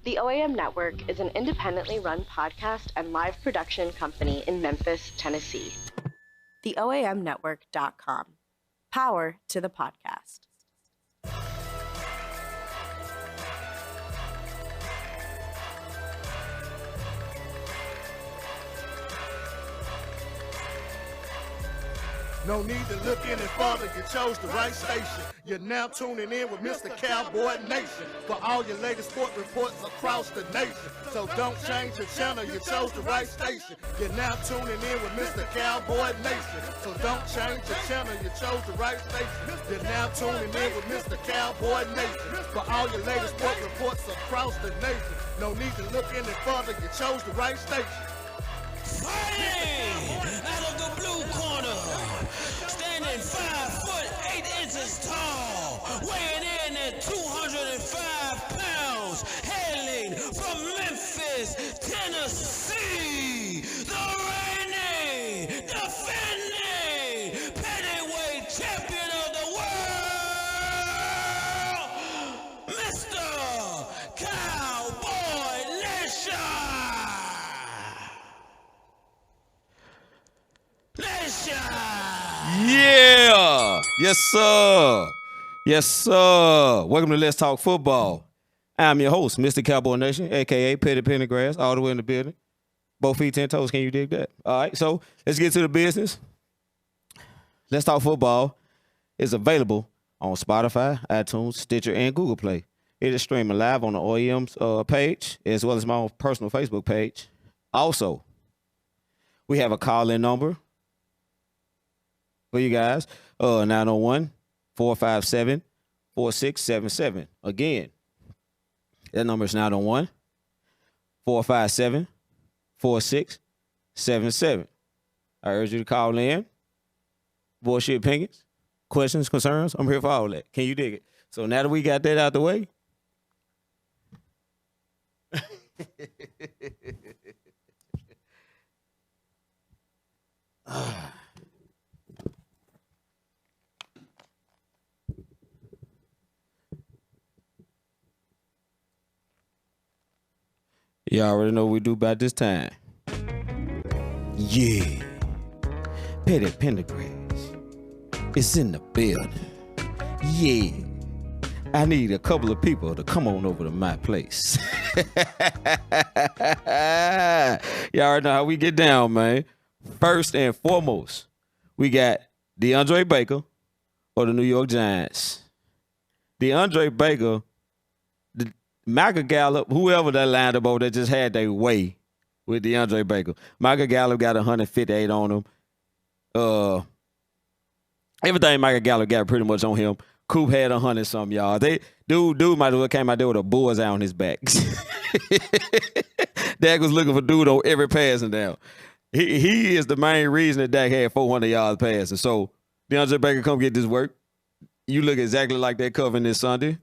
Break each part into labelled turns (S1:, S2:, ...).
S1: The OAM Network is an independently run podcast and live production company in Memphis, Tennessee. TheOAMNetwork.com. Power to the podcast.
S2: No need to look any further, you chose the right station. You're now tuning in with Mr. Cowboy Nation for all your latest sport reports across the nation. So don't change your channel, you chose the right station. You're now tuning in with Mr. Cowboy Nation. So don't change your channel, you chose the right station. You're now tuning in with Mr. Cowboy Nation for all your latest sport reports across the nation. No need to look any further, you chose the right station.
S3: Fighting out of the blue corner, standing 5'8" tall, weighing in at 205 pounds, hailing from Memphis, Tennessee, the reigning, defending, heavyweight champion of the world, Mr. Cowboy Nation.
S4: Yeah! Yes, sir. Yes, sir. Welcome to Let's Talk Football. I'm your host, Mr. Cowboy Nation, a.k.a. Petty Pendergrass, all the way in the building. Both feet, 10 toes. Can you dig that? All right, so let's get to the business. Let's Talk Football is available on Spotify, iTunes, Stitcher, and Google Play. It is streaming live on the OEM's page, as well as my own personal Facebook page. Also, we have a call-in number for you guys, 901-457-4677. Again, that number is 901-457-4677. I urge you to call in. Voice your opinions, questions, concerns. I'm here for all that. Can you dig it? So now that we got that out the way, you already know what we do about this time. Yeah. Petty Pendergrass is in the building. Yeah. I need a couple of people to come on over to my place. Y'all already know how we get down, man. First and foremost, we got DeAndre Baker or the New York Giants. DeAndre Baker, Michael Gallup, whoever that lined up over there just had their way with DeAndre Baker. Michael Gallup got 158 on him. Everything Michael Gallup got pretty much on him. Coop had 100-something yards. Dude might as well came out there with a bullseye on his back. Dak was looking for dude on every passing down. He is the main reason that Dak had 400 yards passing. So DeAndre Baker, come get this work. You look exactly like that covering this Sunday.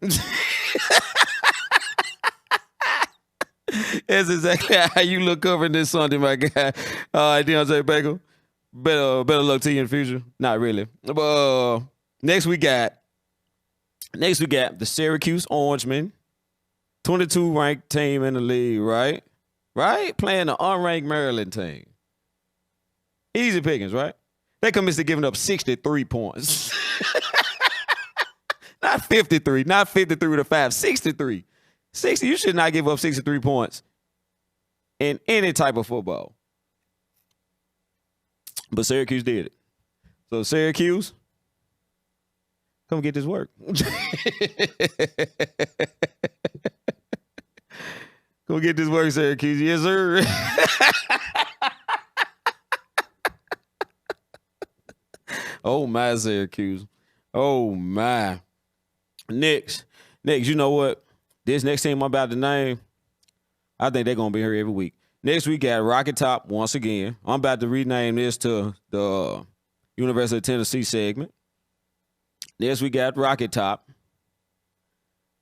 S4: That's exactly how you look covering this Sunday, my guy. All right, DeAndre Baker. Better luck to you in the future. Not really. But next we got the Syracuse Orangemen, 22 ranked team in the league, right? Right? Playing the unranked Maryland team. Easy pickings, right? They commit to giving up 63 points. Not 53. Not 53 to 5. 63. 60. You should not give up 63 points in any type of football. But Syracuse did it. So Syracuse, come get this work. Go get this work, Syracuse. Yes, sir. Oh, my, Syracuse. Oh, my. Next, you know what? This next team I'm about to name, I think they're going to be here every week. Next, we got Rocket Top once again. I'm about to rename this to the University of Tennessee segment. Next, we got Rocket Top.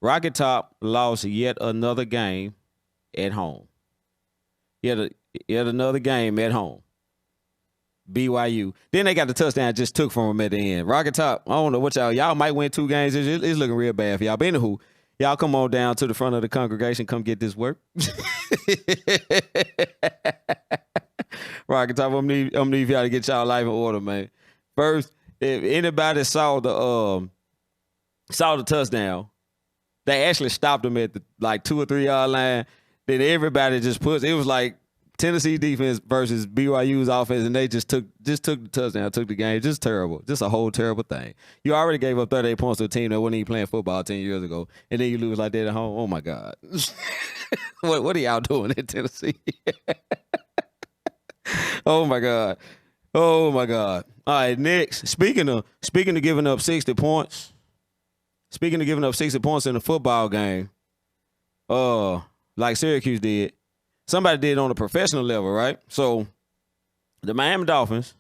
S4: Rocket Top lost yet another game at home. Yet another game at home. BYU. Then they got the touchdown just took from them at the end. Rocket Top, I don't know what y'all might win 2 games. It's looking real bad for y'all. But anywho, Y'all come on down to the front of the congregation. Come get this work. Rocket Top, I'm gonna need y'all to get y'all life in order, man. First, if anybody saw the touchdown, they actually stopped them at the like 2 or 3 yard line. Then everybody just puts. It was like Tennessee defense versus BYU's offense, and they just took the touchdown, took the game. Just terrible. Just a whole terrible thing. You already gave up 38 points to a team that wasn't even playing football 10 years ago, and then you lose like that at home. Oh my God. What are y'all doing in Tennessee? Oh my God. Oh my God. All right, next. Speaking of giving up 60 points. Speaking of giving up 60 points in a football game, like Syracuse did, somebody did on a professional level, right? So the Miami Dolphins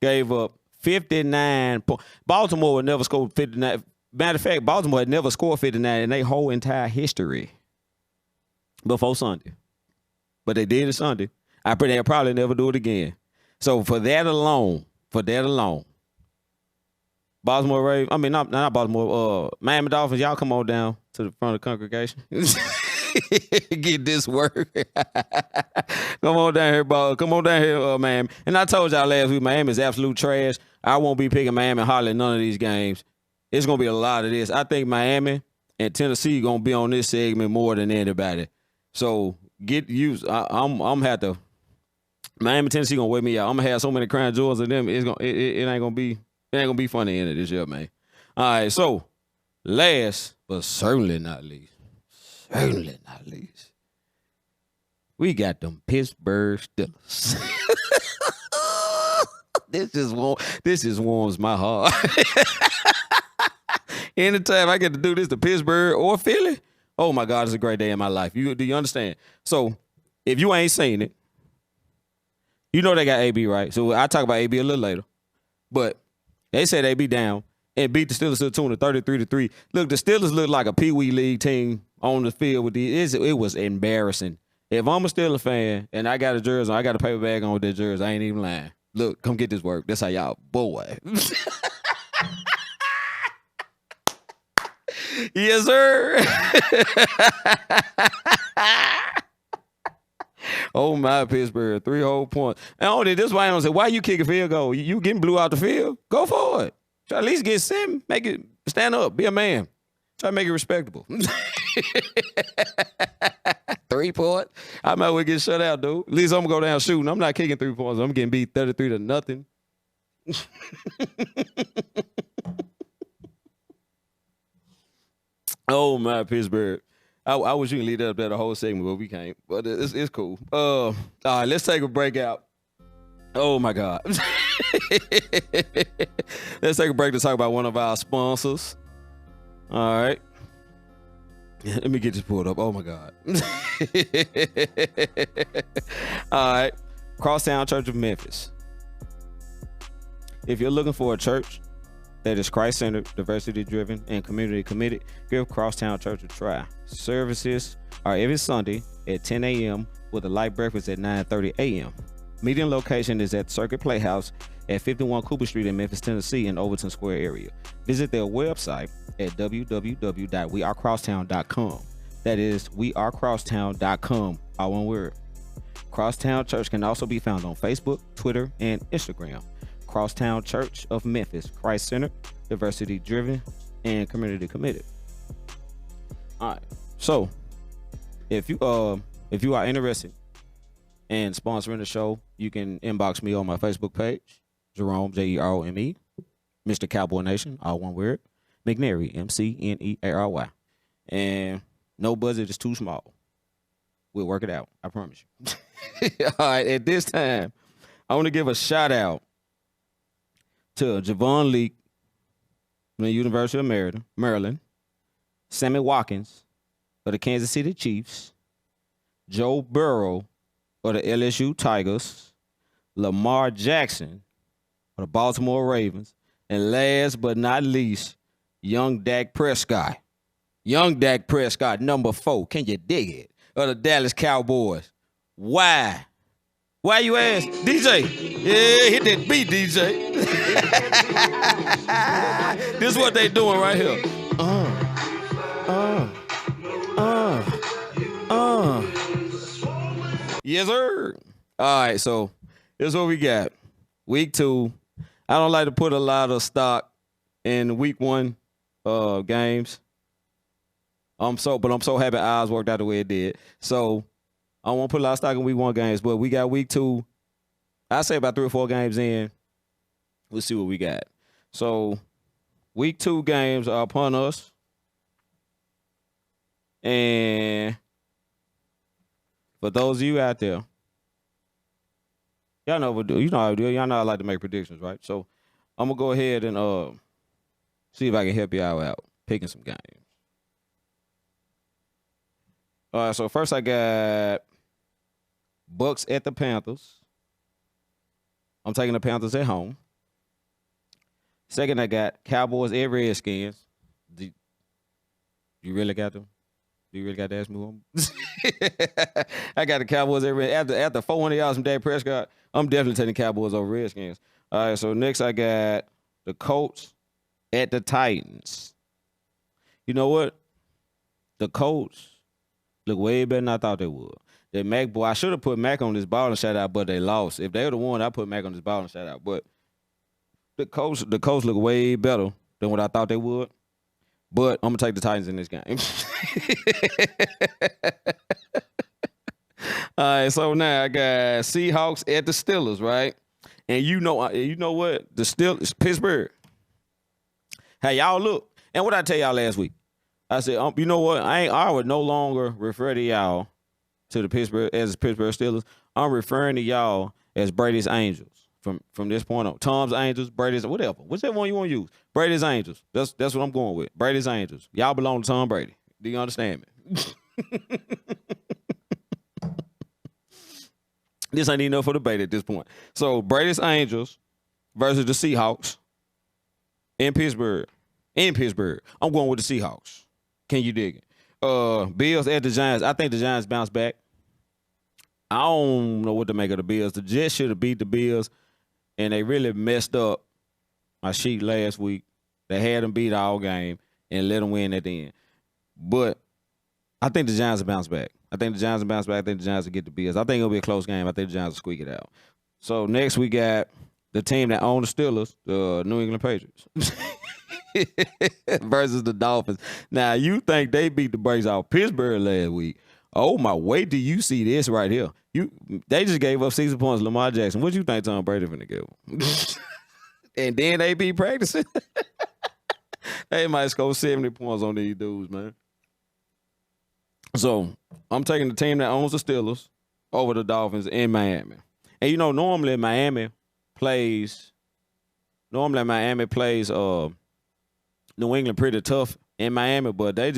S4: gave up 59 points. Baltimore would never score 59. Matter of fact, Baltimore had never scored 59 in their whole entire history before Sunday. But they did it Sunday. They'll probably never do it again. So for that alone, Baltimore Ravens, I mean, not Baltimore, Miami Dolphins, y'all come on down to the front of the congregation. Get this work. Come on down here, ball. Come on down here, Miami. And I told y'all last week, Miami is absolute trash. I won't be picking Miami hardly none of these games. It's going to be a lot of this. I think Miami and Tennessee going to be on this segment more than anybody. So get used. I'm have to. Miami, Tennessee gonna wear me out. I'm gonna have so many crown jewels of them. It ain't gonna be fun at the end of this year, man. All right, so last but certainly not least, we got them Pittsburgh Steelers. This just warms my heart. Anytime I get to do this to Pittsburgh or Philly, oh my God, it's a great day in my life. Do you understand? So if you ain't seen it, you know they got AB, right? So I'll talk about AB a little later. But they said AB down and beat the Steelers to the tune of 33-3. Look, the Steelers look like a Pee Wee League team on the field with these. It was embarrassing. If I'm a Steelers fan and I got a jersey, I got a paper bag on with that jersey, I ain't even lying. Look, come get this work. That's how y'all, boy. Yes, sir. Oh, my Pittsburgh, 3 whole points. And only this why I don't say, why you kick a field goal? You getting blew out the field? Go for it. Try at least get 7. Make it, stand up, be a man. Try to make it respectable. 3 points. I might well get shut out, dude. At least I'm going to go down shooting. I'm not kicking 3 points. I'm getting beat 33-0. Oh, my Pittsburgh. I wish you could leave that up there the whole segment, but we can't. But it's cool. All right, let's take a break out. Oh, my God. Let's take a break to talk about one of our sponsors. All right. Let me get this pulled up. Oh, my God. All right. Crosstown Church of Memphis. If you're looking for a church that is Christ-centered, diversity-driven, and community-committed, give Crosstown Church a try. Services are every Sunday at 10 a.m. with a light breakfast at 9:30 a.m. Meeting location is at Circuit Playhouse at 51 Cooper Street in Memphis, Tennessee, in Overton Square area. Visit their website at www.wearecrosstown.com. That is wearecrosstown.com, all one word. Crosstown Church can also be found on Facebook, Twitter, and Instagram. Crosstown Church of Memphis, Christ-centered, diversity-driven, and community-committed. All right. So, if you are interested in sponsoring the show, you can inbox me on my Facebook page, Jerome, Jerome, Mr. Cowboy Nation, all one word, McNary, McNeary. And no budget is too small. We'll work it out. I promise you. All right. At this time, I want to give a shout out to Javon Leak from the University of Maryland, Sammy Watkins of the Kansas City Chiefs, Joe Burrow of the LSU Tigers, Lamar Jackson of the Baltimore Ravens, and last but not least, young Dak Prescott. Young Dak Prescott, number 4. Can you dig it? Of the Dallas Cowboys. Why? Why you ask? DJ. Yeah, hit that beat, DJ. This is what they doing right here. Yes, sir. All right, so here's what we got. Week 2. I don't like to put a lot of stock in week 1 games. I'm so happy ours worked out the way it did. So I won't put a lot of stock in week 1 games, but we got week 2. I say about 3 or 4 games in. We'll see what we got. So week 2 games are upon us. And for those of you out there, y'all know what do. You know how I do. Y'all know I like to make predictions, right? So I'm gonna go ahead and see if I can help y'all out picking some games. All right, so first I got Bucks at the Panthers. I'm taking the Panthers at home. Second, I got Cowboys at Redskins. You really got them? Do you really got to ask me who I got the Cowboys at Redskins. After 400 yards from Dak Prescott, I'm definitely taking Cowboys over Redskins. All right, so next I got the Colts at the Titans. You know what? The Colts look way better than I thought they would. That Mac boy, I should have put Mac on this ball and shutout, but they lost. If they would have won, I put Mac on this ball and shutout. But the Colts look way better than what I thought they would. But I'm gonna take the Titans in this game. All right, so now I got Seahawks at the Steelers, right? And you know what? The Steelers, Pittsburgh. Hey, y'all look. And what I tell y'all last week? I said, you know what? I would no longer refer to y'all to the Pittsburgh Steelers. I'm referring to y'all as Brady's Angels from this point on. Tom's Angels, Brady's, whatever. Whichever one you want to use. Brady's Angels. That's what I'm going with. Brady's Angels. Y'all belong to Tom Brady. Do you understand me? This ain't enough for debate at this point. So Brady's Angels versus the Seahawks in Pittsburgh. I'm going with the Seahawks. Can you dig it? Bills at the Giants. I think the Giants bounce back. I don't know what to make of the Bills. The Jets should have beat the Bills, and they really messed up my sheet last week. They had them beat all game and let them win at the end. But I think the Giants will bounce back. I think the Giants will get the Bills. I think it'll be a close game. I think the Giants will squeak it out. So next we got the team that owns the Steelers, the New England Patriots. Versus the Dolphins. Now, you think they beat the brakes off Pittsburgh last week. Oh, my. Wait till you see this right here. They just gave up 60 points to Lamar Jackson. What you think Tom Brady finna give them? And then they be practicing. They might score 70 points on these dudes, man. So, I'm taking the team that owns the Steelers over the Dolphins in Miami. And, normally Miami plays New England pretty tough in Miami, but they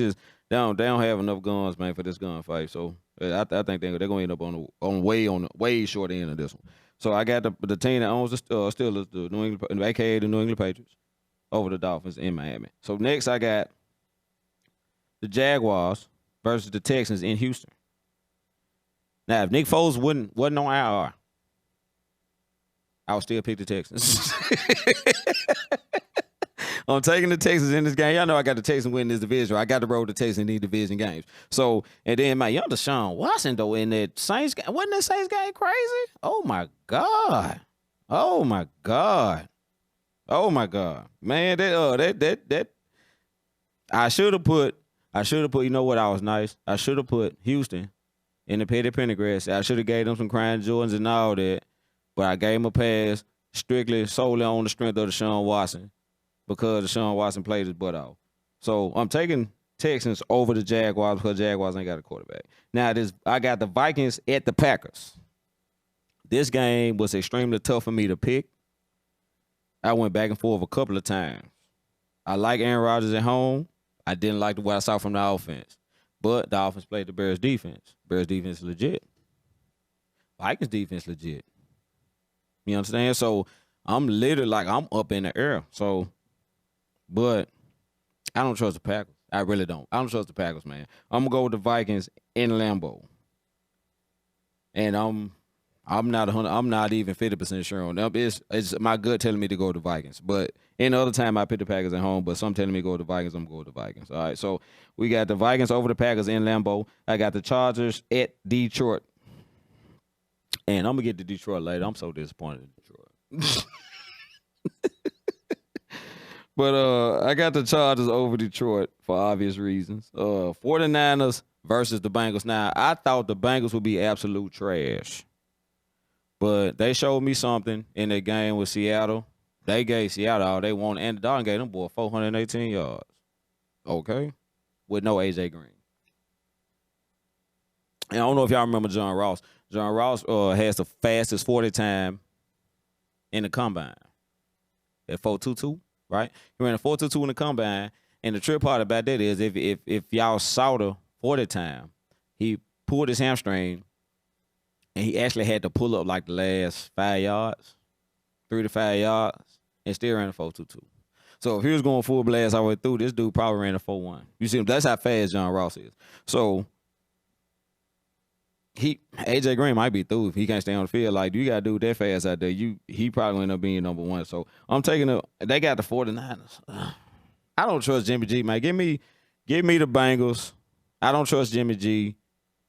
S4: don't have enough guns, man, for this gunfight. So I think they're gonna end up on the way short end of this one. So I got the team that owns the Steelers, the New England, aka the New England Patriots, over the Dolphins in Miami. So next I got the Jaguars versus the Texans in Houston. Now if Nick Foles wasn't on IR, I would still pick the Texans. I'm taking the Texans in this game. Y'all know I got the Texans winning this division. I got to roll the Texans in these division games. So, and then my young Deshaun Watson, though, in that Saints game. Wasn't that Saints game crazy? Oh, my God. Oh, my God. Oh, my God. Man, that I should have put, you know what, I was nice. I should have put Houston in the Petty Pendergrass. I should have gave them some crying Jordans and all that. But I gave him a pass solely on the strength of Deshaun Watson, because Deshaun Watson played his butt off. So I'm taking Texans over the Jaguars because Jaguars ain't got a quarterback. Now, I got the Vikings at the Packers. This game was extremely tough for me to pick. I went back and forth a couple of times. I like Aaron Rodgers at home. I didn't like what I saw from the offense. But the offense played the Bears defense. Bears defense is legit. Vikings defense legit. You understand? So I'm literally I'm up in the air. So, but I don't trust the Packers. I really don't. I don't trust the Packers, man. I'm gonna go with the Vikings in Lambeau. And I'm not even 50% sure on them. It's my gut telling me to go with the Vikings. But any other time I pick the Packers at home, but some telling me to go with the Vikings, I'm going to go with the Vikings. All right, so we got the Vikings over the Packers in Lambeau. I got the Chargers at Detroit. And I'm gonna get to Detroit later. I'm so disappointed in Detroit. But I got the Chargers over Detroit for obvious reasons. 49ers versus the Bengals. Now, I thought the Bengals would be absolute trash. But they showed me something in that game with Seattle. They gave Seattle all they want, and the Dolphins gave them boy 418 yards. Okay? With no A.J. Green. And I don't know if y'all remember John Ross. John Ross has the fastest 40 time in the combine at 4.22. Right, he ran a 4.22 in the combine, and the trip part about that is if y'all saw the 40 time, he pulled his hamstring, and he actually had to pull up like the last 5 yards, 3 to 5 yards, and still ran a 4.22. So if he was going full blast all the way through, this dude probably ran a 4.1. You see him? That's how fast John Ross is. So AJ Green might be through if he can't stay on the field. Like, you got to do that fast out there. He probably end up being number one. So I'm taking they got the 49ers. I don't trust Jimmy G, man. Give me the Bengals. I don't trust Jimmy G.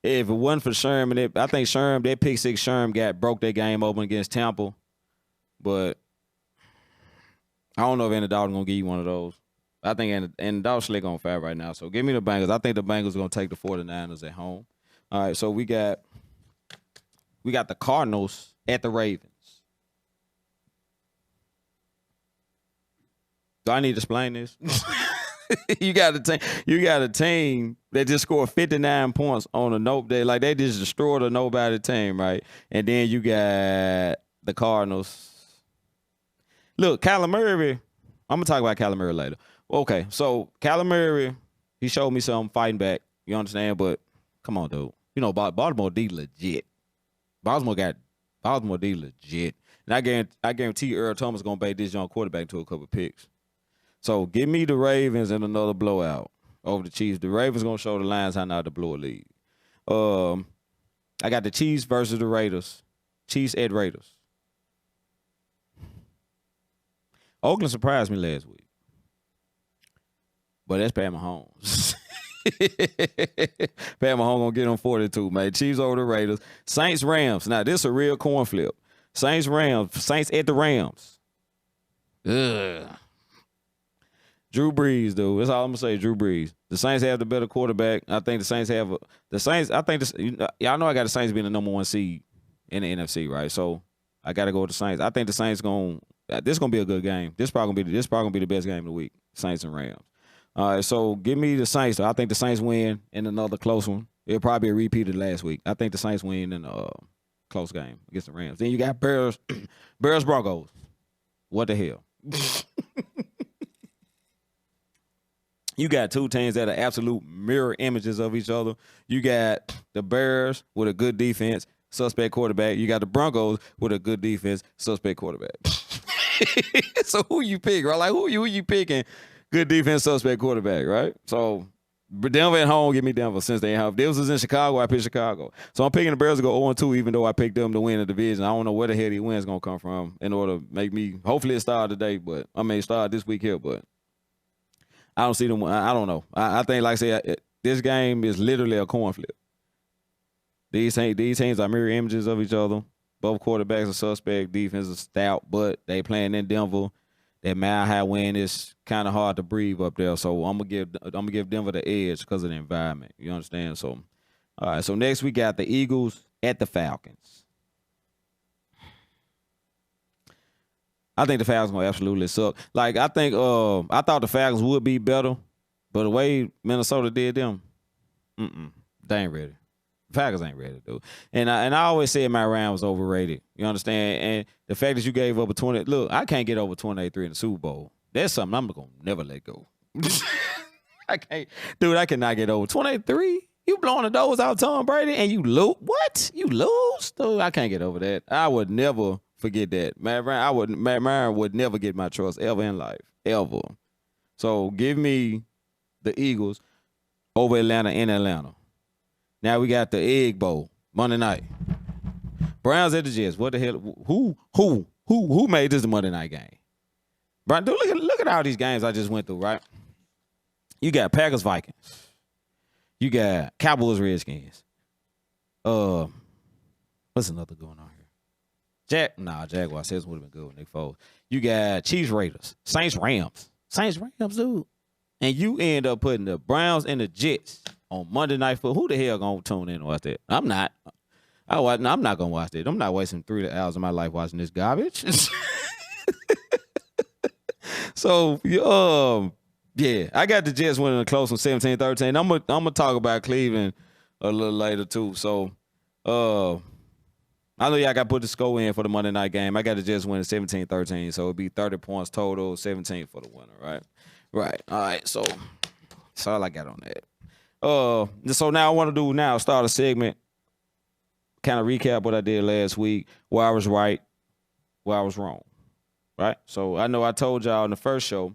S4: If it wasn't for Sherman, I think that pick six Sherman broke that game open against Tampa. But I don't know if Andy Dalton gonna give you one of those. I think Andy Dalton's slick on fire right now. So give me the Bengals. I think the Bengals are gonna take the 49ers at home. All right, so we got the Cardinals at the Ravens. Do I need to explain this? You got a team that just scored 59 points on a nope day. Like, they just destroyed a nobody team, right? And then you got the Cardinals. Look, Kyler Murray, I'm gonna talk about Kyler Murray later. Okay, so Kyler Murray, he showed me something fighting back. You understand? But come on, dude. You know, Baltimore D legit. Baltimore D legit. And I guarantee Earl Thomas gonna bait this young quarterback into a couple picks. So give me the Ravens in another blowout over the Chiefs. The Ravens gonna show the Lions how not to blow a lead. I got the Chiefs versus the Raiders. Chiefs at Raiders. Oakland surprised me last week. But that's Pat Mahomes. Pat Mahomes gonna get on 42, man. Chiefs over the Raiders. Saints Rams. Now this is a real coin flip. Saints Rams. Saints at the Rams. Ugh. Drew Brees, dude. That's all I'm gonna say. Drew Brees. The Saints have the better quarterback. I think the Saints have y'all know I got the Saints being the number one seed in the NFC, right? So I got to go with the Saints. I think the Saints this gonna be a good game. This probably gonna be the best game of the week. Saints and Rams. All right, so give me the Saints. I think the Saints win in another close one. It'll probably be a repeat of last week. I think the Saints win in a close game against the Rams. Then you got Bears Broncos. What the hell? You got two teams that are absolute mirror images of each other. You got the Bears with a good defense, suspect quarterback. You got the Broncos with a good defense, suspect quarterback. So who you pick, right? Like, who you picking? Good defense, suspect quarterback, right? So Denver at home, give me Denver since they have. If this was in Chicago, I picked Chicago. So I'm picking the Bears to go 0-2, even though I picked them to win the division. I don't know where the hell the win's going to come from in order to make me, hopefully it start today, but I may start this week here, but I don't see them. I don't know. I think, like I said, this game is literally a coin flip. These teams are mirror images of each other. Both quarterbacks are suspect. Defense is stout, but they playing in Denver. That mile high wind is kind of hard to breathe up there. So I'm gonna give Denver the edge because of the environment. You understand? So, all right. So next we got the Eagles at the Falcons. I think the Falcons gonna absolutely suck. Like, I thought the Falcons would be better, but the way Minnesota did them, they ain't ready. Falcons ain't ready, dude. And I always said Matt Ryan was overrated. You understand? And the fact that you gave up a 20, look, I can't get over 28-3 in the Super Bowl. That's something I'm gonna never let go. I cannot get over 28-3. You blowing the doors out Tom Brady and you lose? What? You lose? Dude, I can't get over that. I would never forget that. Matt Ryan would never get my trust ever in life. Ever. So give me the Eagles over Atlanta in Atlanta. Now we got the Egg Bowl Monday night. Browns at the Jets. What the hell? Who made this the Monday night game? Brian, dude, look at all these games I just went through, right? You got Packers Vikings. You got Cowboys Redskins. What's another going on here? Jaguars. Says would have been good with Nick Foles. You got Chiefs, Raiders, Saints, Rams, dude. And you end up putting the Browns and the Jets on Monday Night Football. Who the hell gonna tune in and watch that? I'm not. I'm not gonna watch that. I'm not wasting 3 hours of my life watching this garbage. So, yeah, I got the Jets winning a close one, 17-13. I'm gonna talk about Cleveland a little later too. So, I know y'all got to put the score in for the Monday night game. I got the Jets winning 17-13, so it'll be 30 points total, 17 for the winner, right? Right. All right. So that's all I got on that. So now I want to start a segment, kind of recap what I did last week, where I was right, where I was wrong. Right? So I know I told y'all in the first show.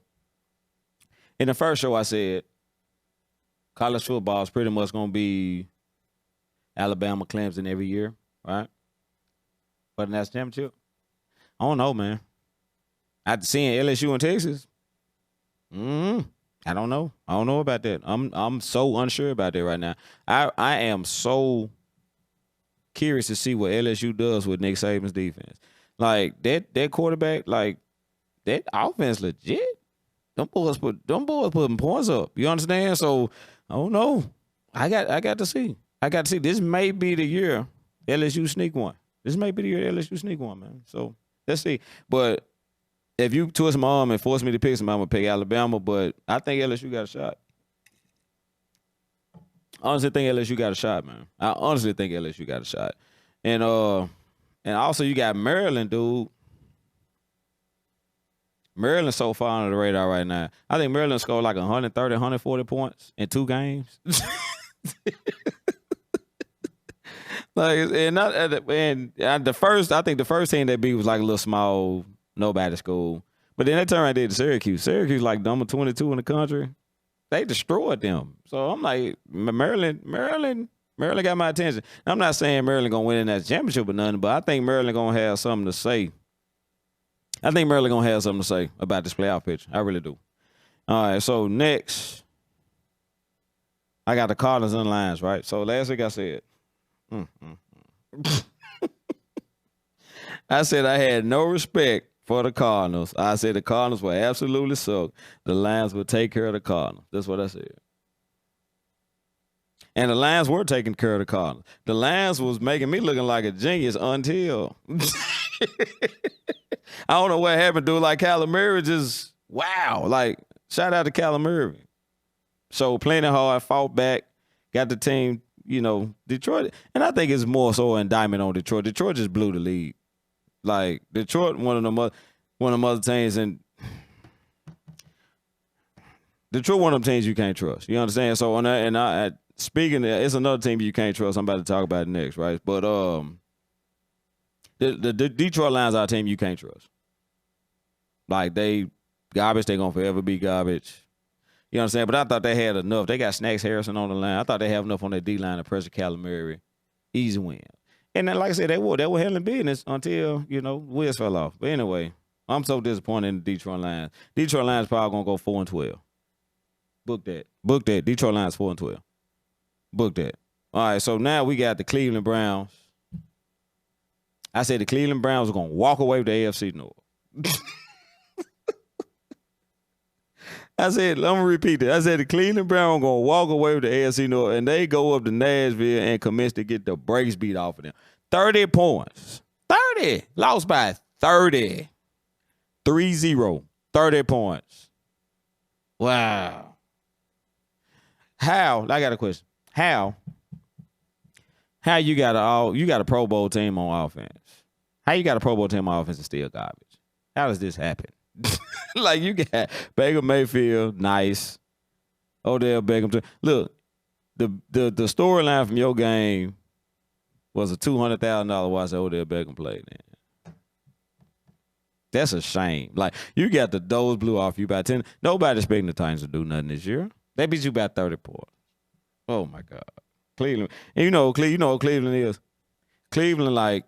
S4: In the first show, I said college football is pretty much going to be Alabama, Clemson every year, right? For the national championship. I don't know, man. After seeing LSU in Texas, I don't know. I don't know about that. I'm so unsure about that right now. I am so curious to see what LSU does with Nick Saban's defense. Like that quarterback, like that offense legit. Them boys putting points up. You understand? So I don't know. I got to see. This may be the year LSU sneak one. This may be the year LSU sneak one, man. So let's see. But if you twist my arm and force me to pick somebody, I'm gonna pick Alabama. But I think LSU got a shot. I honestly think LSU got a shot, man. I honestly think LSU got a shot. And also you got Maryland, dude. Maryland's so far under the radar right now. I think Maryland scored like 130, 140 points in 2 games. I think the first team they beat was like a little small, nobody school. But then they turned around and did Syracuse. Syracuse like number 22 in the country. They destroyed them. So I'm like, Maryland got my attention. I'm not saying Maryland gonna win in that championship or nothing, but I think Maryland gonna have something to say. I think Maryland gonna have something to say about this playoff picture. I really do. All right, so next, I got the Cardinals and the Lions, right? So last week I said, I said I had no respect for the Cardinals. I said the Cardinals will absolutely suck. The Lions will take care of the Cardinals. That's what I said. And the Lions were taking care of the Cardinals. The Lions was making me looking like a genius until I don't know what happened, dude. Like Kyler Murray just, wow. Like, shout out to Kyler Murray. So playing hard, fought back, got the team, Detroit. And I think it's more so an indictment on Detroit. Detroit just blew the lead. Like, Detroit, one of them other teams, and Detroit, one of them teams you can't trust. You understand? So on that, and speaking of, it's another team you can't trust. I'm about to talk about it next, right? But the Detroit Lions are a team you can't trust. Like, they garbage, they gonna forever be garbage. You know what I'm saying? But I thought they had enough. They got Snacks Harrison on the line. I thought they have enough on their D-line to pressure Kyler Murray. Easy win. And then, like I said, they were handling business until, wheels fell off. But anyway, I'm so disappointed in the Detroit Lions. Detroit Lions probably going to go 4-12. Book that. Detroit Lions 4-12. Book that. All right, so now we got the Cleveland Browns. I said the Cleveland Browns are going to walk away with the AFC North. I said, I'm going to repeat that. I said the Cleveland Browns are going to walk away with the AFC North, and they go up to Nashville and commence to get the brakes beat off of them. 30 points. 30. Lost by 30. 3-0. 30 points. Wow. How? I got a question. How you got a Pro Bowl team on offense? How you got a Pro Bowl team on offense and still garbage? How does this happen? Like, you got Baker Mayfield, nice. Odell Beckham. Look, the storyline from your game was a $200,000 watch that Odell Beckham played in. That's a shame. Like, you got the doors blew off you by 10. Nobody expecting the Titans to do nothing this year. They beat you by 30 points. Oh my God. Cleveland. And you know what Cleveland is? Cleveland, like,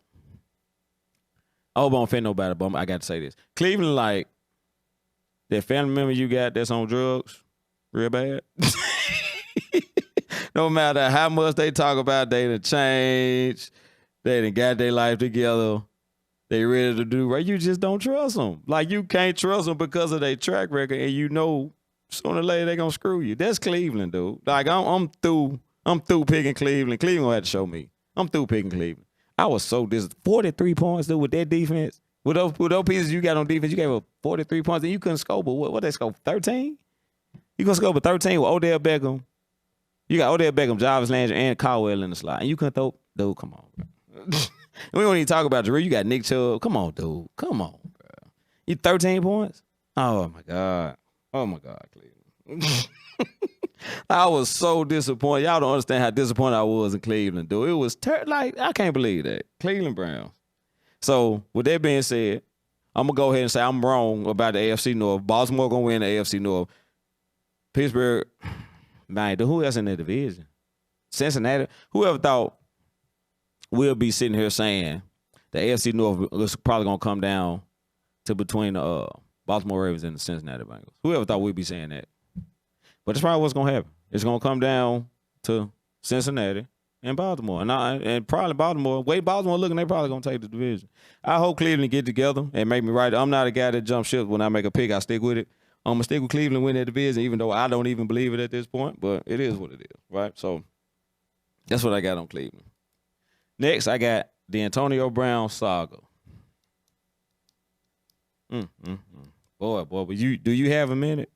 S4: I hope I don't offend nobody, but I got to say this. Cleveland, like, that family member you got that's on drugs real bad. No matter how much they talk about they to change, They done got their life together. They ready to do right. You just don't trust them. Like, you can't trust them because of their track record, and you know sooner or later they gonna screw you. That's Cleveland, dude. Like, I'm through. I'm through picking Cleveland. Cleveland gonna have to show me. I'm through picking Cleveland. I was so 43 points, dude, with that defense. With those pieces you got on defense, you gave up 43 points, and you couldn't score. But what they score? 13? You gonna score with 13 with Odell Beckham? You got Odell Beckham, Jarvis Landry, and Caldwell in the slot, and you couldn't throw. Dude, come on, bro. We don't even talk about Drew. You got Nick Chubb. Come on, dude. Come on, bro. You 13 points? Oh my God. Oh my God, Cleveland. I was so disappointed. Y'all don't understand how disappointed I was in Cleveland, dude. It was like, I can't believe that. Cleveland Browns. So with that being said, I'm gonna go ahead and say I'm wrong about the AFC North. Baltimore gonna win the AFC North. Pittsburgh, man, who else in the division? Cincinnati. Whoever thought we'll be sitting here saying the AFC North is probably gonna come down to between the Baltimore Ravens and the Cincinnati Bengals. Whoever thought we'd be saying that? But that's probably what's gonna happen. It's gonna come down to Cincinnati and Baltimore, and probably Baltimore. Way Baltimore looking, they probably gonna take the division. I hope Cleveland get together and make me right. I'm not a guy that jump ship. When I make a pick, I stick with it. I'm gonna stick with Cleveland win that division, even though I don't even believe it at this point. But it is what it is, right? So that's what I got on Cleveland. Next, I got the Antonio Brown saga. Boy, but do you have a minute?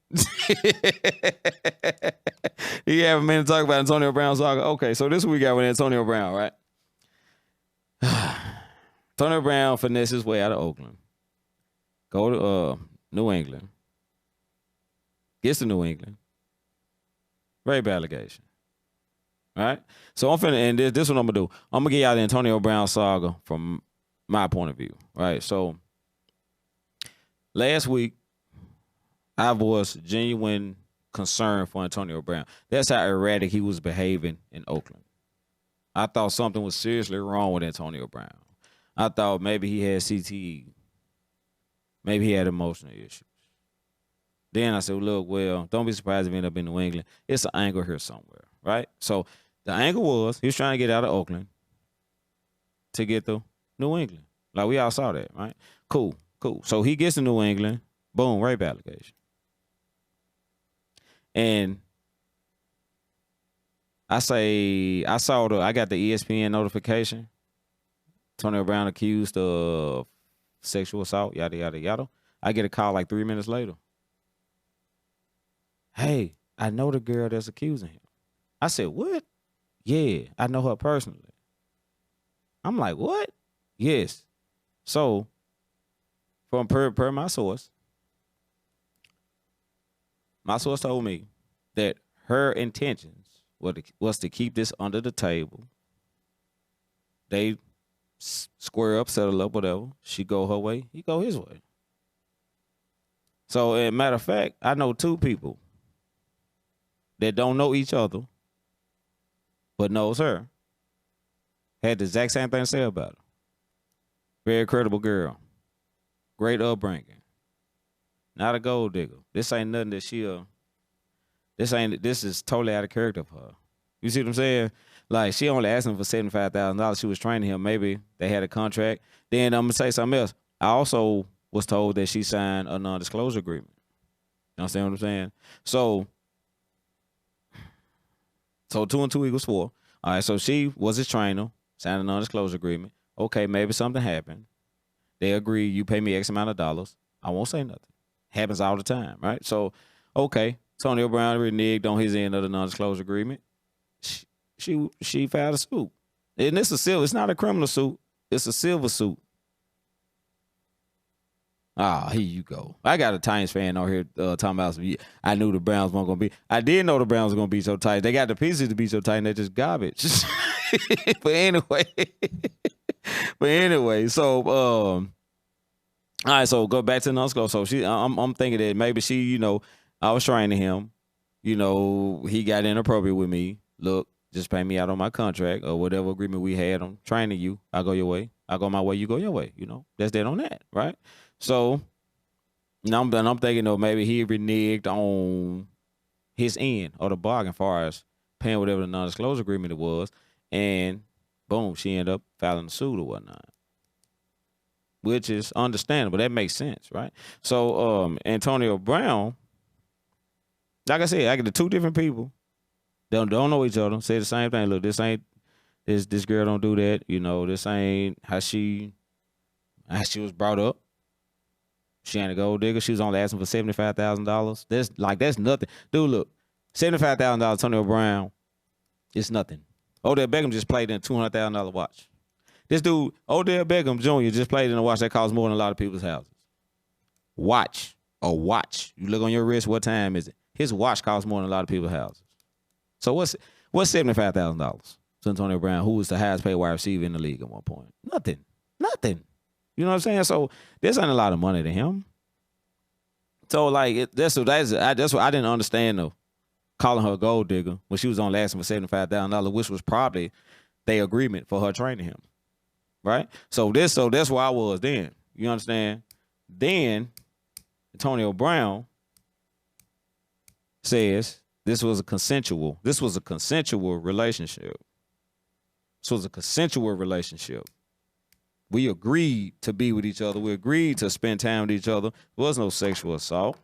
S4: Do you have a minute to talk about Antonio Brown saga? Okay, so this is what we got with Antonio Brown, right? Antonio Brown finesse his way out of Oakland. Go to New England. Gets to New England. Rape allegation. All right? So I'm finna, and this is what I'm gonna do. I'm gonna get y'all the Antonio Brown saga from my point of view. Right? So last week, I voiced genuine concern for Antonio Brown. That's how erratic he was behaving in Oakland. I thought something was seriously wrong with Antonio Brown. I thought maybe he had CTE. Maybe he had emotional issues. Then I said, look, well, don't be surprised if he end up in New England. It's an angle here somewhere, right? So the angle was he was trying to get out of Oakland to get to New England. Like, we all saw that, right? Cool. So he gets to New England. Boom, rape allegation. And I got the ESPN notification. Antonio Brown accused of sexual assault, yada, yada, yada. I get a call like 3 minutes later. Hey, I know the girl that's accusing him. I said, what? Yeah, I know her personally. I'm like, what? Yes. So, from per my source told me that her intentions was to keep this under the table. They square up, settle up, whatever. She go her way, he go his way. So, as a matter of fact, I know two people that don't know each other, but knows her. Had the exact same thing to say about her. Very credible girl. Great upbringing. Not a gold digger. This ain't nothing that this is totally out of character for her. You see what I'm saying? Like, she only asked him for $75,000. She was training him. Maybe they had a contract. Then I'm going to say something else. I also was told that she signed a non-disclosure agreement. You understand what I'm saying? So 2 and 2 equals 4. All right, so she was his trainer, signed a non-disclosure agreement. Okay, maybe something happened. They agree, you pay me X amount of dollars. I won't say nothing. Happens all the time, right? So, okay, Antonio Brown reneged on his end of the non-disclosure agreement. She filed a suit. And it's not a criminal suit. It's a civil suit. Here you go. I got a Titans fan on here talking about I knew the Browns weren't going to be. I did know the Browns were going to be so tight. They got the pieces to be so tight, and they're just garbage. But anyway, so all right, so go back to the non-disclosure. So I'm thinking that maybe she, I was training him. He got inappropriate with me. Look, just pay me out on my contract or whatever agreement we had on training you. I go your way. I go my way. You go your way. That's that on that, right? So now I'm thinking, maybe he reneged on his end of the bargain as far as paying whatever the non-disclosure agreement it was. And Boom, she ended up filing a suit or whatnot, which is understandable. That makes sense, right? So Antonio Brown, like I said, I get the two different people don't know each other, say the same thing. Look, this girl don't do that. You know, this ain't how she was brought up. She ain't a gold digger. She was only asking for $75,000. That's nothing. Dude, look, $75,000 Antonio Brown, it's nothing. Odell Beckham just played in a $200,000 watch. This dude, Odell Beckham Jr., just played in a watch that costs more than a lot of people's houses. Watch. A watch. You look on your wrist, what time is it? His watch costs more than a lot of people's houses. So what's $75,000 to Antonio Brown, who was the highest paid wide receiver in the league at one point? Nothing. You know what I'm saying? So this ain't a lot of money to him. So like that's what I didn't understand though, calling her a gold digger when she was only asking for $75,000, which was probably their agreement for her training him, right? So that's where I was then. You understand? Then Antonio Brown says this was a consensual relationship. This was a consensual relationship. We agreed to be with each other. We agreed to spend time with each other. There was no sexual assault.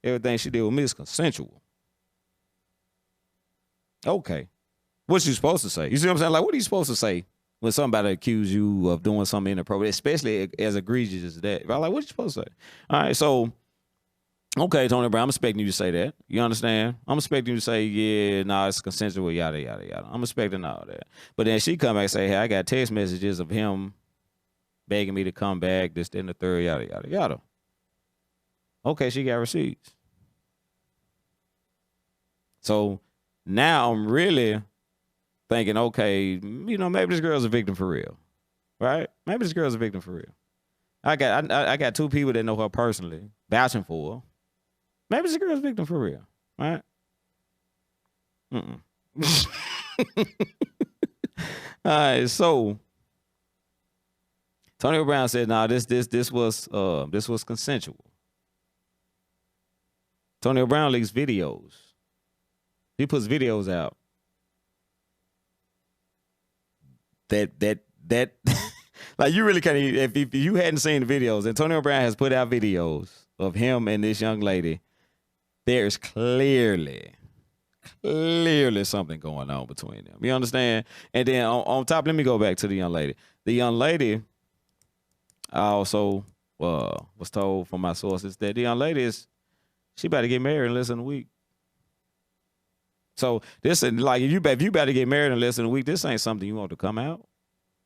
S4: Everything she did with me is consensual. Okay. What you supposed to say? You see what I'm saying? Like, what are you supposed to say when somebody accuses you of doing something inappropriate, especially as egregious as that? Right? Like, what you supposed to say? All right, so, okay, Tony Brown, I'm expecting you to say that. You understand? I'm expecting you to say, yeah, nah, it's consensual, yada, yada, yada. I'm expecting all that. But then she come back and say, hey, I got text messages of him begging me to come back, this, then the third, yada, yada, yada. Okay, she got receipts. So now I'm really thinking, okay, you know, maybe this girl's a victim for real, right? Maybe this girl's a victim for real. I got two people that know her personally, vouching for her. Maybe this girl's a victim for real, right? All right, so Tony Brown said, "Nah, this was consensual." Tony Brown leaks videos. He puts videos out that like you really can't. If you hadn't seen the videos, Antonio Brown has put out videos of him and this young lady. There's clearly something going on between them. You understand? And then on top, let me go back to the young lady. The young lady. I also was told from my sources that the young lady she about to get married in less than a week. So this is like if you about to get married in less than a week, this ain't something you want to come out.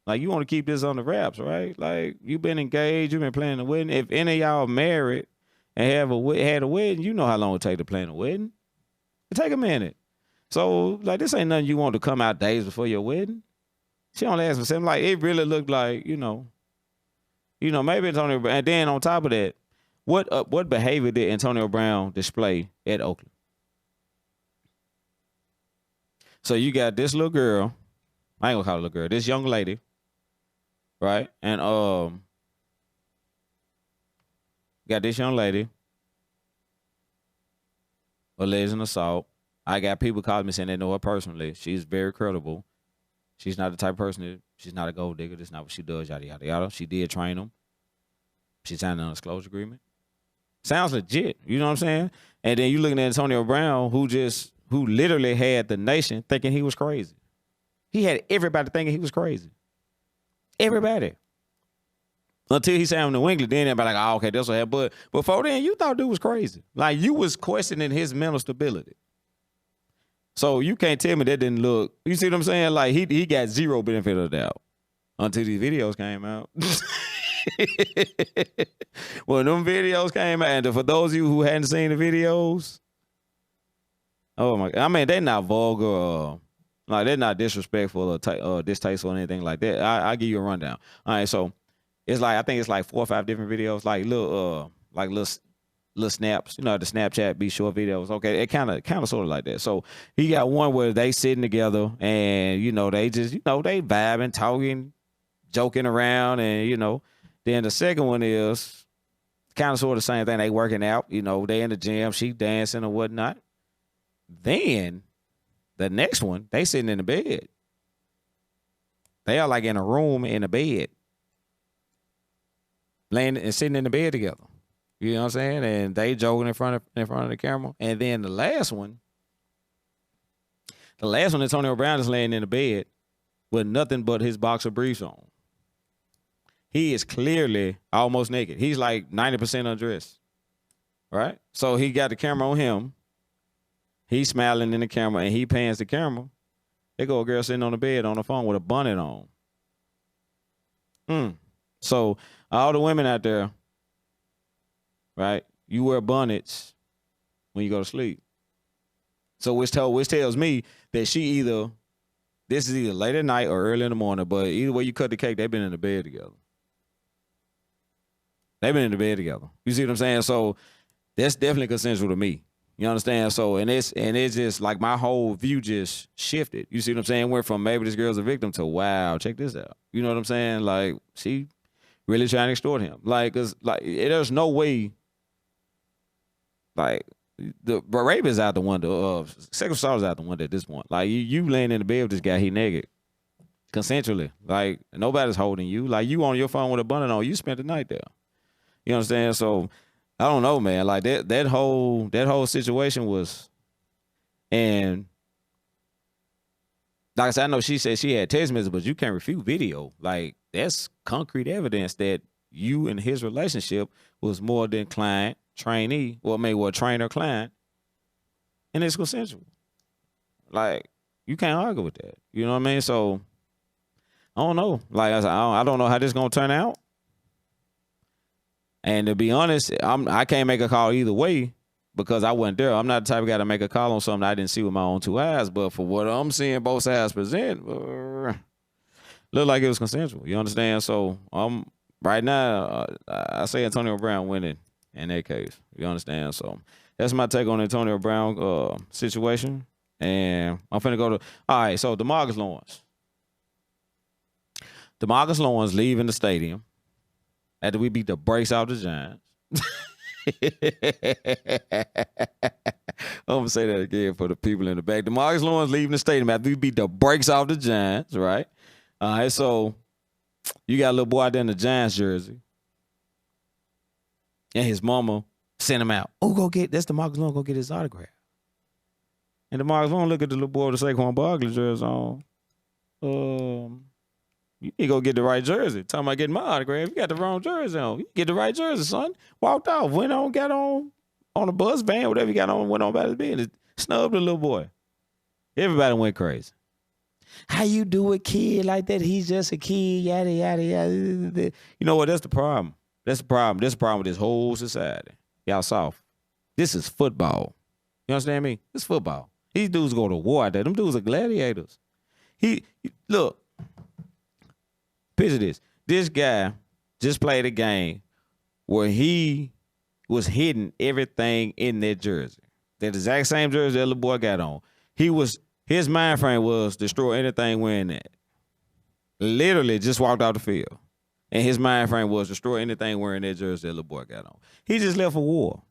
S4: Like you want to keep this on the wraps, right? Like you've been engaged, you've been planning a wedding. If any of y'all married and had a wedding, you know how long it take to plan a wedding. It take a minute. So like this ain't nothing you want to come out days before your wedding. She only asked for something like it really looked like, you know, maybe Antonio Brown. And then on top of that, what behavior did Antonio Brown display at Oakland? So you got this little girl, I ain't gonna call her little girl, this young lady, right? And got this young lady, alleged assault. I got people calling me saying they know her personally. She's very credible. She's not the type of person she's not a gold digger. That's not what she does, yada, yada, yada. She did train them. She signed a disclosure agreement. Sounds legit. You know what I'm saying? And then you looking at Antonio Brown, who literally had the nation thinking he was crazy. He had everybody thinking he was crazy. Everybody. Until he signed New England, then everybody like, oh, okay, that's what happened. But before then, you thought dude was crazy. Like, you was questioning his mental stability. So you can't tell me that didn't look, you see what I'm saying? Like, he got zero benefit of the doubt until these videos came out. When them videos came out, and for those of you who hadn't seen the videos, oh my, I mean, they're not vulgar, like they're not disrespectful or distasteful or anything like that. I'll give you a rundown. All right, so it's like, I think it's like 4 or 5 different videos, like little snaps, you know, the Snapchat be short videos. Okay, it kind of sort of like that. So he got one where they sitting together and, you know, they just, you know, they vibing, talking, joking around, and, you know, then the second one is kind of sort of the same thing. They working out, you know, they in the gym, she dancing or whatnot. Then the next one, they sitting in the bed. They are like in a room in a bed, laying and sitting in the bed together. You know what I'm saying? And they joking in front of the camera. And then the last one, Antonio Brown is laying in the bed with nothing but his boxer briefs on. He is clearly almost naked. He's like 90% undressed, right? So he got the camera on him. He's smiling in the camera, and he pans the camera. There go a girl sitting on the bed on the phone with a bonnet on. So all the women out there, right? You wear bonnets when you go to sleep. So which tells me that this is either late at night or early in the morning, but either way you cut the cake, they've been in the bed together. They've been in the bed together. You see what I'm saying? So that's definitely consensual to me. You understand? So and it's just like my whole view just shifted. You see what I'm saying? Went from maybe this girl's a victim to wow, check this out. You know what I'm saying? Like she really trying to extort him. Like, cause like there's no way. Like the rape is out the window. Sexual assault is out the window at this point. Like you laying in the bed with this guy, he naked, consensually. Like nobody's holding you. Like you on your phone with a bonnet on. You spent the night there. You understand? So I don't know, man. Like that whole situation was, and like I said, I know she said she had text messages, but you can't refute video. Like that's concrete evidence that you and his relationship was more than client, trainee, or maybe trainer client, and it's consensual. Like you can't argue with that. You know what I mean? So I don't know. Like I said, I don't know how this gonna turn out. And to be honest, I can't make a call either way because I wasn't there. I'm not the type of guy to make a call on something I didn't see with my own two eyes. But for what I'm seeing both sides present, look like it was consensual. You understand? So right now, I say Antonio Brown winning in that case. You understand? So that's my take on the Antonio Brown situation. And I'm finna go to, all right, so DeMarcus Lawrence. DeMarcus Lawrence leaving the stadium after we beat the brakes off the Giants. I'm going to say that again for the people in the back. DeMarcus Lawrence leaving the stadium after we beat the brakes off the Giants, right? All right, so you got a little boy out there in the Giants jersey. And his mama sent him out. Oh, that's DeMarcus Lawrence, go get his autograph. And DeMarcus Lawrence look at the little boy with the Saquon Barkley jersey on. You need to go get the right jersey. Talking about getting my autograph. You got the wrong jersey on. You get the right jersey, son. Walked off. Went on, got on a bus van, whatever you got on, went on about his business. Snubbed the little boy. Everybody went crazy. How you do a kid like that? He's just a kid, yada, yada, yada. You know what? That's the problem. That's the problem. That's the problem with this whole society. Y'all soft. This is football. You understand me? It's football. These dudes go to war out there. Them dudes are gladiators. Look. Picture this. This guy just played a game where he was hitting everything in that jersey. That exact same jersey that little boy got on. His mind frame was destroy anything wearing that. Literally just walked out the field. And his mind frame was destroy anything wearing that jersey that little boy got on. He just left for war.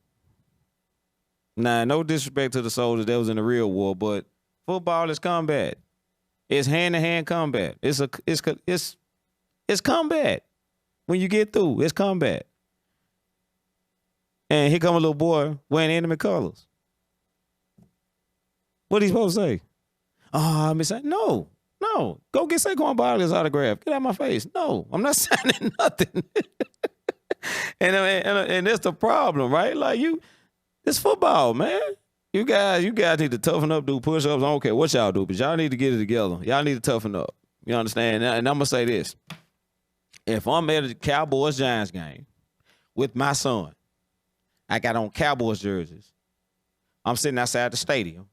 S4: Now, no disrespect to the soldiers that was in the real war, but football is combat. It's hand-to-hand combat. It's combat. When you get through, it's combat. And here come a little boy wearing enemy colors. What are you supposed to say? Oh, I'm saying, no. Go get Saquon Barkley's autograph. Get out of my face. No, I'm not signing nothing. and that's the problem, right? Like it's football, man. You guys need to toughen up, do push-ups. I don't care what y'all do, but y'all need to get it together. Y'all need to toughen up. You understand? And I'm going to say this. If I'm at a Cowboys-Giants game with my son, I got on Cowboys jerseys. I'm sitting outside the stadium.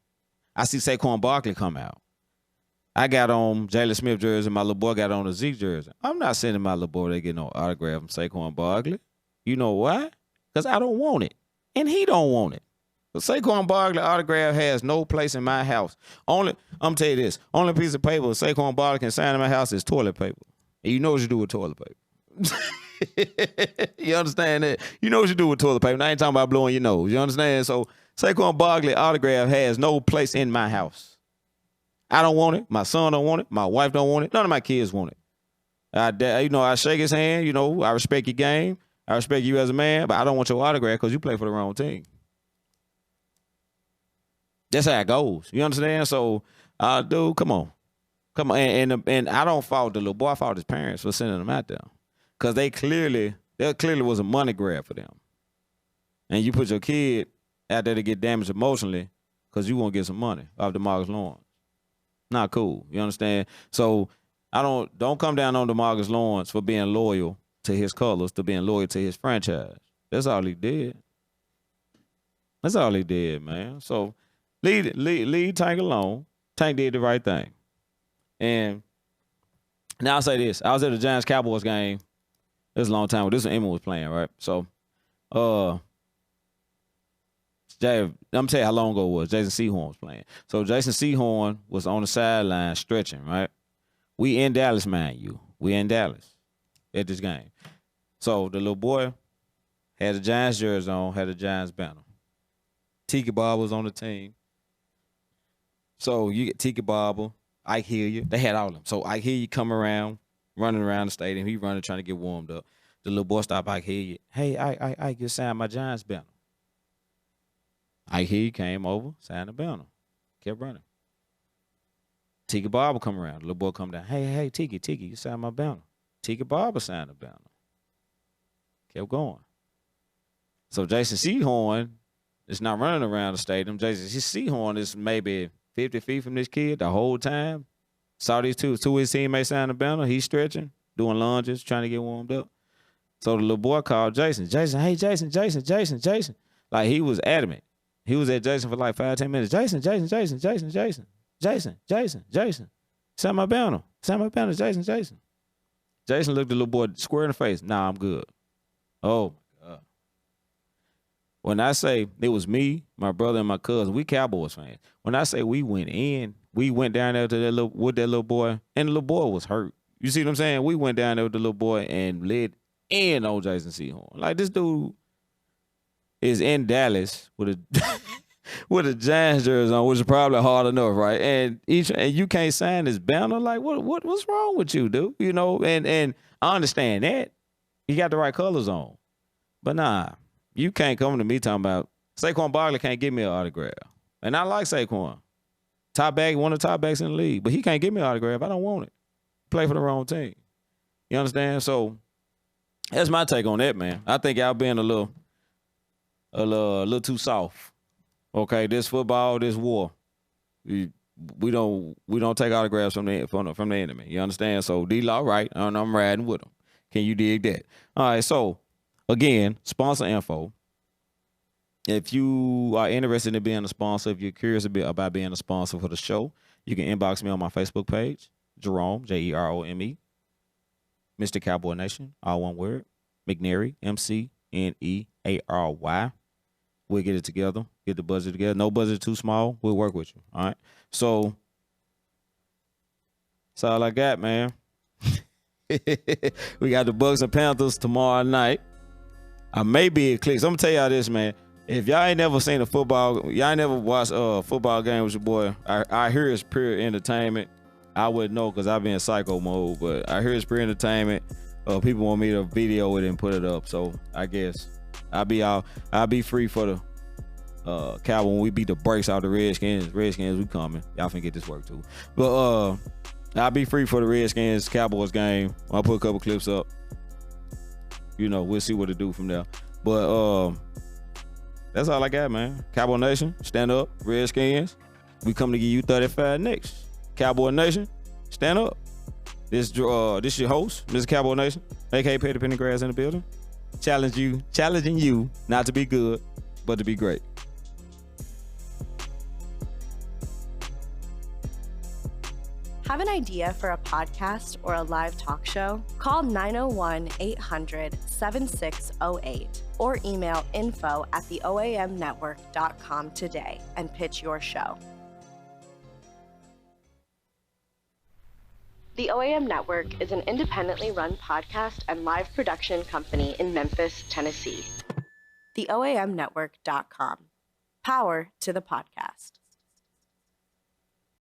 S4: I see Saquon Barkley come out. I got on Jalen Smith jersey. My little boy got on a Zeke jersey. I'm not sending my little boy to get no autograph from Saquon Barkley. You know why? Because I don't want it. And he don't want it. The Saquon Barkley autograph has no place in my house. I'm going to tell you this. Only piece of paper Saquon Barkley can sign in my house is toilet paper. And you know what you do with toilet paper. You understand that? You know what you do with toilet paper. And I ain't talking about blowing your nose. You understand? So Saquon Barkley autograph has no place in my house. I don't want it. My son don't want it. My wife don't want it. None of my kids want it. I shake his hand. You know, I respect your game. I respect you as a man, but I don't want your autograph because you play for the wrong team. That's how it goes. You understand? So, dude, come on. And I don't fault the little boy. I fault his parents for sending him out there. Because there clearly was a money grab for them. And you put your kid out there to get damaged emotionally because you want to get some money off DeMarcus Lawrence. Not cool. You understand? So don't come down on DeMarcus Lawrence for being loyal to his colors, to being loyal to his franchise. That's all he did. That's all he did, man. So leave Tank alone. Tank did the right thing. And now I'll say this. I was at the Giants-Cowboys game. This was a long time ago. This was when Emma was playing, right? So, I'm going to tell you how long ago it was. Jason Sehorn was playing. So Jason Sehorn was on the sideline stretching, right? We in Dallas, mind you. We in Dallas at this game. So the little boy had a Giants jersey on, had a Giants banner. Tiki Barber was on the team. So you get Tiki Barber, Ike Hilliard. They had all of them. So Ike Hilliard come around, running around the stadium. He running, trying to get warmed up. The little boy stopped Ike Hilliard. Hey, Ike, you signed my Giants banner. Ike Hilliard came over, signed the banner. Kept running. Tiki Barber come around. The little boy come down. Hey, Tiki, you signed my banner. Tiki Barber signed the banner. Kept going. So Jason Sehorn is not running around the stadium. Jason Sehorn is maybe 50 feet from this kid the whole time. Saw these two of his teammates sign the banner. He's stretching, doing lunges, trying to get warmed up. So the little boy called Jason. Hey, Jason. Like, he was adamant. He was at Jason for like 5-10 minutes. Jason. Sign my banner, Jason. Jason looked the little boy square in the face. Nah, I'm good. Oh, my God. When I say it was me, my brother, and my cousin, we Cowboys fans. When I say we went down there to with that little boy, and the little boy was hurt. You see what I'm saying? We went down there with the little boy and led in on Jason Sehorn. Like, this dude is in Dallas with a Giants jersey on, which is probably hard enough, right? And you can't sign this banner. Like, what's wrong with you, dude? You know, and I understand that. He got the right colors on. But nah, you can't come to me talking about Saquon Barkley can't give me an autograph. And I like Saquon. One of the top backs in the league. But he can't give me an autograph. I don't want it. Play for the wrong team. You understand? So that's my take on that, man. I think y'all being a little too soft. Okay, this football, this war. We don't take autographs from the enemy. You understand? So D-Law, right? I'm riding with him. Can you dig that? All right, so again, sponsor info. If you are interested in being a sponsor, if you're curious about being a sponsor for the show, you can inbox me on my Facebook page, Jerome, Jerome, Mr. Cowboy Nation, all one word, McNary, McNeary. We'll get it together, get the budget together. No budget too small, we'll work with you, all right? So that's all I got, man. We got the Bucks and Panthers tomorrow night. I may be eclipsed. I'm gonna tell y'all this, man. If y'all ain't never seen y'all ain't never watched a football game with your boy, I hear it's pure entertainment. I wouldn't know because I've been in psycho mode, but I hear it's pure entertainment. People want me to video it and put it up, so I guess I'll be free for the Cowboys when we beat the brakes out the Redskins. Redskins, we coming. Y'all finna get this work too. But I'll be free for the Redskins Cowboys game. I'll put a couple clips up. You know, we'll see what to do from there. But that's all I got, man. Cowboy Nation, stand up. Redskins, we come to give you 35 next. Cowboy Nation, stand up. This your host, Mr. Cowboy Nation, aka Petty Pendergrass in the building. Challenging you not to be good, but to be great.
S1: Have an idea for a podcast or a live talk show? Call 901-800-7608 or email info@theoamnetwork.com today and pitch your show. The OAM Network is an independently run podcast and live production company in Memphis, Tennessee. TheOAMnetwork.com. Power to the podcast.